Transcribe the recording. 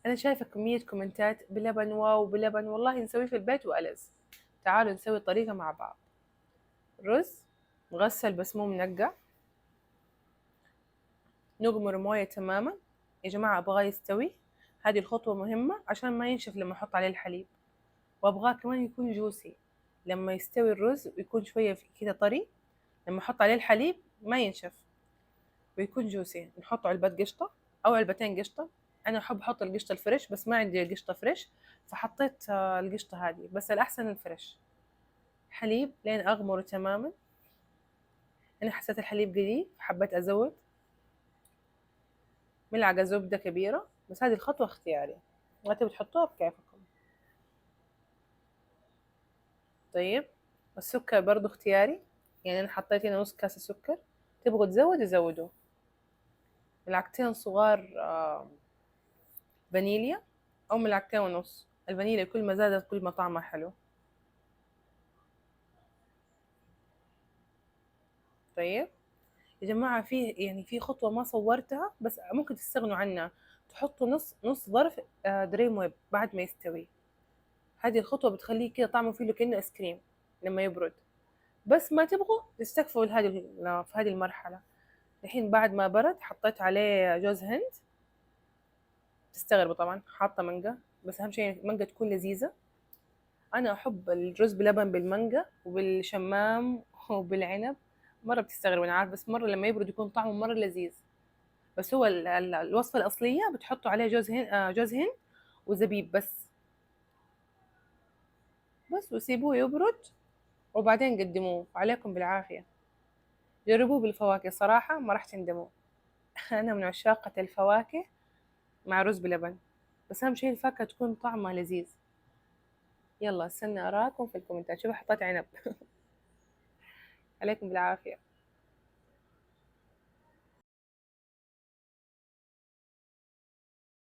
أنا شايفة كمية كومنتات بلبن، واو بلبن، والله نسويه في البيت وألز. تعالوا نسوي الطريقة مع بعض. رز مغسل بس مو منقع، نغمر موية تماما. يا جماعة أبغاه يستوي، هذه الخطوة مهمة عشان ما ينشف لما أحط عليه الحليب، وأبغاه كمان يكون جوسي. لما يستوي الرز ويكون شوية كده طري، لما أحط عليه الحليب ما ينشف ويكون جوسي. نحط علبة قشطة أو علبتين قشطة. أنا أحب أحط القشطة الفريش بس ما عندي قشطة فريش، فحطيت القشطة هذه، بس الأحسن الفريش. حليب لين أغمره تماما. أنا حسيت الحليب قليل فحبيت أزود. ملعقة زبدة كبيرة، بس هذه الخطوة اختياري، ما تبي تحطوها بكيفكم. طيب السكر برضو اختياري، يعني أنا حطيت هنا نص كاسة سكر، تبغوا تزودوا زودوا. ملعقتين صغار فانيليا، أو ملعقتين ونص. الفانيليا كل ما زادت كل ما طعمها حلو. طيب يا جماعة، في خطوة ما صورتها بس ممكن تستغنوا عنها. تحطوا نص ظرف دريم ويب بعد ما يستوي. هذه الخطوة بتخليه كده طعمه فيه كأنه ايس كريم لما يبرد. بس ما تبغوا تستكفوا في هذه المرحلة. الحين بعد ما برد حطيت عليه جوز هند. تستغربوا طبعا حاطة مانجا، بس أهم شيء المانجا تكون لذيذة. أنا أحب الرز بلبن بالمانجا وبالشمام وبالعنب. مرة بتستغرب أنا عارف، بس مرة لما يبرد يكون طعمه مرة لذيذ. بس هو الوصفة الأصلية بتحطوا عليه جوز هند وزبيب بس وسيبوه يبرد، وبعدين قدموه عليكم بالعافية. جربوه بالفواكه صراحة ما راح تندموا. أنا من عشاقة الفواكه مع رز بلبن، بس أهم شيء الفاكهة تكون طعمها لذيذ. يلا استنى أراكم في الكومنتات. شوفوا حطيت عنب. عليكم بالعافية.